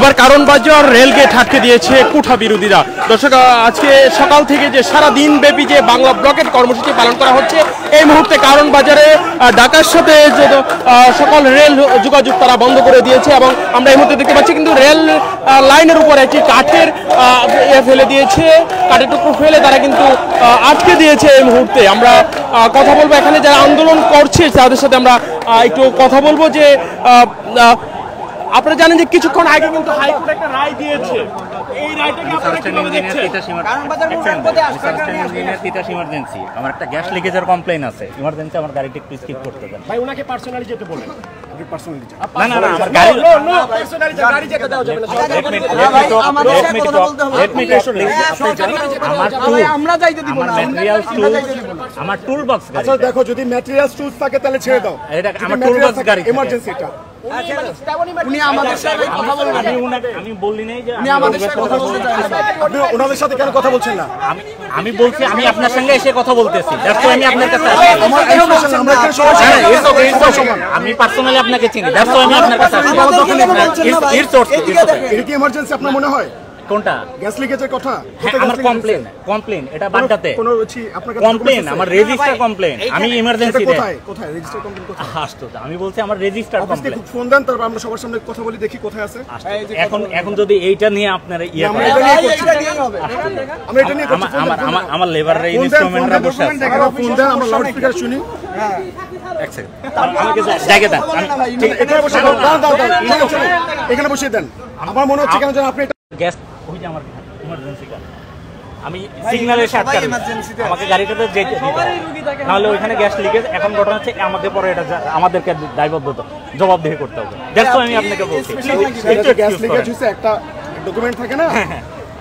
এবার কারণ বাজার রেলগেট আটকে দিয়েছে কুঠা বিরোধীরা। দর্শক, আজকে সকাল থেকে যে সারা দিন ব্যাপী যে বাংলা ব্লকেট কর্মসূচি পালন করা হচ্ছে, এই মুহূর্তে কারণ বাজারে ঢাকার সাথে যে সকল রেল যোগাযোগ তারা বন্ধ করে দিয়েছে এবং আমরা এই মুহূর্তে দেখতে পাচ্ছি কিন্তু রেল লাইনের উপরে একটি কাঠের ফেলে দিয়েছে, কাঠের টুকরো ফেলে তারা কিন্তু আটকে দিয়েছে। এই মুহূর্তে আমরা কথা বলবো এখানে যারা আন্দোলন করছে তাদের সাথে আমরা একটু কথা বলবো যে আপনারা জানেন যে কিছুক্ষণ আগে কিন্তু হাইকোর্ট একটা রায় দিয়েছে, এই রায়টাকে আপনারা কিভাবে দেখছেন? ইমার্জেন্সি আমার একটা গ্যাস লিকেজের কমপ্লেইন আছে, ইমার্জেন্সি আমার গাড়িটা একটু স্কিপ করতে দেন ভাই। ওনাকে পার্সোনালি যেতে বলেন। না না না, আমার গাড়ি পার্সোনালি গাড়ি যেতে দাও যাবে না। আমরা যাইতে দিব না, আমার টুল বক্স গাড়ি। আচ্ছা দেখো, যদি ম্যাটেরিয়ালস টুলস থাকে তাহলে ছেড়ে দাও। এটা আমার টুল বক্স গাড়ি, ইমার্জেন্সি এটা। উনি আমাদের সাথে কথা বলবেন। আমি বলি নাই যে উনি আমাদের সাথে কথা বলতে চান। আপনি ওনাদের সাথে কেন কথা বলছেন না? আমি বলছি আমি আপনার সঙ্গে এসে কথা বলতেছি, দ্যাটস ওয়াই আমি আপনার কাছে আসি। আমার এই সমস্যা, আমরা এখানে সবাই সমান। আমি পার্সোনালি আপনাকে চিনি, দ্যাটস ওয়াই আমি আপনার কাছে আসি। এটা কি ইমার্জেন্সি আপনার মনে হয়? কোনটা? গ্যাস লিকেজের কথা? আমার কমপ্লেইন এটা বাড্ডাতে কোন হচ্ছে আপনার কাছে কমপ্লেইন, আমার রেজিস্টার কমপ্লেইন। আমি ইমার্জেন্সি কোথায় কোথায় রেজিস্টার কমপ্লেইন কোথায়? আসতো আমি বলছি আমার রেজিস্টার কমপ্লেইন। আপনি ফোন দেন, তারপর আমরা সবার সামনে কথা বলি, দেখি কোথায় আছে। এখন যদি এইটা নিয়ে আপনারা আমরা এটা নিয়ে করছি। আমার লেবাররা ইনস্ট্রুমেন্টরা বসে আছে, ফোন দেন, আমরা লাউড স্পিকার শুনি। এক সেকেন্ড আমাকে জায়গা দেন। এখানে বসে দেন, এখানে বসে দেন। আমার মনে হচ্ছে কেন যেন আপনি গ্যাস ওই যে আমার ইমার্জেন্সি কার, আমি সিগন্যালের সাথে আমাকে গাড়িটাতে যেতে দিতে হবে, নাহলে ওইখানে গ্যাস লিকেজ। এখন ঘটনা হচ্ছে আমাকে পরে এটা আমাদেরকে দায়বদ্ধতা জবাবদিহি করতে হবে। দ্যাটস ওয়াই আমি আপনাকে বলছি গ্যাস লিকেজ হইছে, একটা ডকুমেন্ট থাকে না।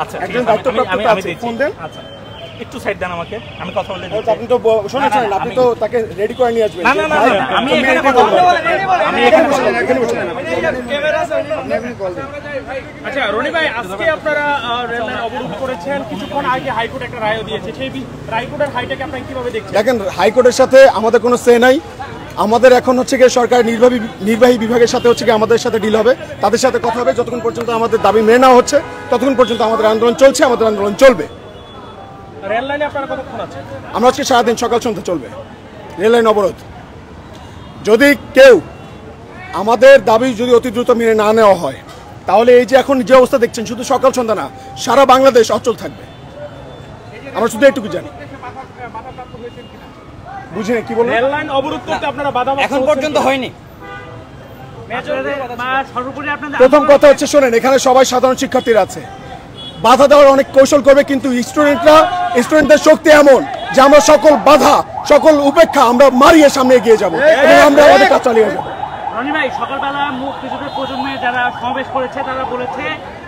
আচ্ছা একজন দায়িত্বপ্রাপ্ত আছে, ফোন দেন। আচ্ছা একটু সাইড দেন আমাকে, আমি কথা বলতে দিচ্ছি। আপনি তো শুনেছেন, আপনি তো তাকে রেডি করে নিয়ে আসবেন। না না না, আমি এখানে কথা বলবো, আমি এখানে বসে আচ্ছা রনি ভাই, আজকে আপনারা রেল লাইন অবরোধ করেছেন, কিছুক্ষণ আগে হাইকোর্ট একটা রায়ও দিয়েছে, সেই হাইকোর্টের রায়টাকে আপনারা কিভাবে দেখছেন? দেখেন, হাইকোর্টের সাথে আমাদের কোনো সে নাই। আমাদের এখন হচ্ছে গিয়ে সরকার নির্বাহী বিভাগের সাথে হচ্ছে গিয়ে আমাদের সাথে ডিল হবে, তাদের সাথে কথা হবে। যতক্ষণ পর্যন্ত আমাদের দাবি মেনে নেওয়া হচ্ছে ততক্ষণ পর্যন্ত আমাদের আন্দোলন চলছে, আমাদের আন্দোলন চলবে। রেল লাইনে আপনারা কতক্ষণ আছেন? আমরা আজকে সারাদিন সকাল সন্ধ্যা চলবে রেল লাইন অবরোধ। যদি কেউ আমাদের দাবি যদি অতি দ্রুত মেনে না নেওয়া হয়, তাহলে এই যে এখন যে অবস্থা দেখছেন, শুধু সকাল সন্ধ্যা না, সারা বাংলাদেশ অচল থাকবে। আমরা শুধু এটুকু জানি। বুঝি না কি বলবো। রেল লাইন অবরোধ করতে আপনারা বাধা এখন পর্যন্ত হয়নি। প্রথম কথা হচ্ছে, শোনেন, এখানে সবাই সাধারণ শিক্ষার্থীরা আছে, বাধা দেওয়ার অনেক কৌশল করবে, কিন্তু স্টুডেন্টদের শক্তি এমন যে আমরা সকল বাধা, সকল উপেক্ষা আমরা মারিয়ে সামনে এগিয়ে যাবো এবং আমরা আমাদের কাজ চালিয়ে যাবো। রনি ভাই, সকালবেলা মুক্তিযুদ্ধের প্রজন্মে যারা সমাবেশ করেছে তারা বলেছে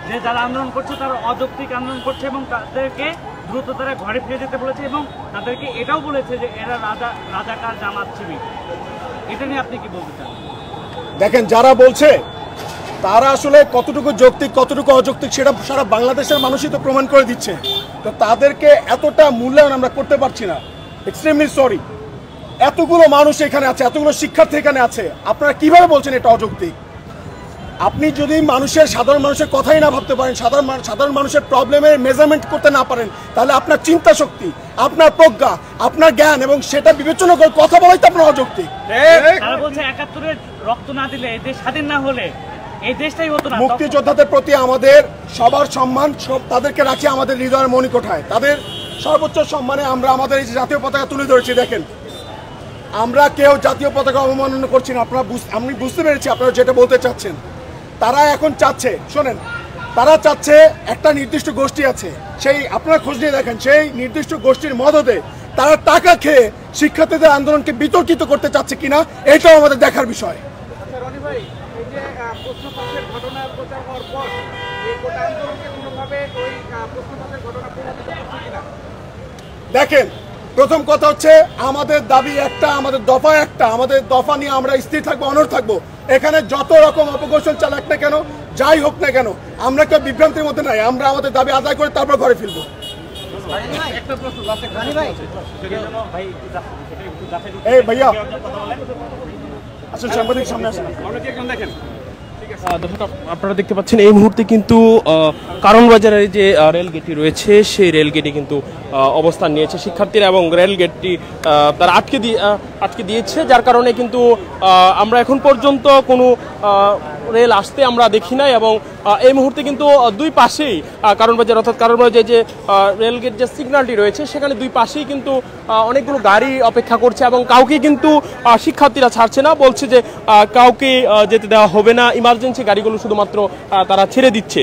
যে যারা আন্দোলন করছে তারা অযৌক্তিক আন্দোলন করছে এবং তাদেরকে দ্রুত তারা ঘরে ফিরে যেতে বলেছে এবং তাদেরকে এটাও বলেছে যে এরা রাজাকার জামাত শিবির। এটা নিয়ে আপনি কি বলতে চান? দেখেন, যারা বলছে তারা আসলে কতটুকু যৌক্তিক কতটুকু অযৌক্তিক সেটা সারা বাংলাদেশের মানুষই তো প্রমাণ করে দিচ্ছে। তো তাদেরকে এতটা মূল্যায়ন আমরা করতে পারছি না। Extremely sorry. এতগুলো মানুষ এখানে আছে, এতগুলো শিক্ষার্থী এখানে আছে, আপনারা কিভাবে বলছেন এটা অযৌক্তিক? আপনি যদি সাধারণ মানুষের কথাই না ভাবতে পারেন, সাধারণ মানুষের প্রবলেমের মেজারমেন্ট করতে না পারেন, তাহলে আপনার চিন্তা শক্তি, আপনার প্রজ্ঞা, আপনার জ্ঞান এবং সেটা বিবেচনা করে কথা বলাই তো আপনার অযৌক্তিক। তারা বলছে ৭১-এর রক্ত না দিলে এই দেশ স্বাধীন না হলে এই দেশটাই হতো না। মুক্তিযোদ্ধাদের প্রতি আমাদের সবার সম্মান, তাদেরকে রাখি আমাদের হৃদয়ের মণিকোঠায়। তাদের সর্বোচ্চ সম্মানে আমরা আমাদের এই জাতীয় পতাকা তুলে ধরেছি। দেখেন, আমরা কেউ জাতীয় পতাকা অবমাননা করছি না। আমি বুঝতে পেরেছি আপনারা যেটা বলতে চাচ্ছেন। তারা এখন চাচ্ছে, শোনেন, তারা চাচ্ছে একটা নির্দিষ্ট গোষ্ঠী আছে, সেই আপনারা খোঁজ নিয়ে দেখেন, সেই নির্দিষ্ট গোষ্ঠীর মদদে তারা টাকা খেয়ে শিক্ষার্থীদের আন্দোলনকে বিতর্কিত করতে চাচ্ছে কিনা, এটাও আমাদের দেখার বিষয়। দেখেন, প্রথম কথা হচ্ছে আমাদের দাবি একটা, আমাদের দফা একটা, আমাদের দফা নিয়ে আমরা স্থির থাকবো, অনড় থাকবো। এখানে যত রকম অপকৌশল চালাক না কেন, যাই হোক না কেন, আমরা কেউ বিভ্রান্তির মধ্যে নাই। আমরা আমাদের দাবি আদায় করে তারপর ঘরে ফিরবো। এই ভাইয়া আসলে সাংবাদিক সামনে আসেন, দেখেন দর্শক আপনারা দেখতে পাচ্ছেন এই মুহূর্তে কিন্তু কারণ বাজারের যে রেল গেটটি রয়েছে সেই রেল গেটে কিন্তু অবস্থান নিয়েছে শিক্ষার্থীরা এবং রেল গেটটি তারা আটকে দিয়েছে, যার কারণে কিন্তু আমরা এখন পর্যন্ত কোনো রেল আসতে আমরা দেখি নাই। এবং এই মুহূর্তে কিন্তু দুই পাশেই কারণ বাজার অর্থাৎ কারণ বাজার যে রেল গেট যে সিগন্যালটি রয়েছে সেখানে দুই পাশেই কিন্তু অনেকগুলো গাড়ি অপেক্ষা করছে এবং কাউকে কিন্তু শিক্ষার্থীরা ছাড়ছে না, বলছে যে কাউকে যেতে দেওয়া হবে না, ইমার্জেন্সি গাড়িগুলো শুধুমাত্র তারা ছেড়ে দিচ্ছে।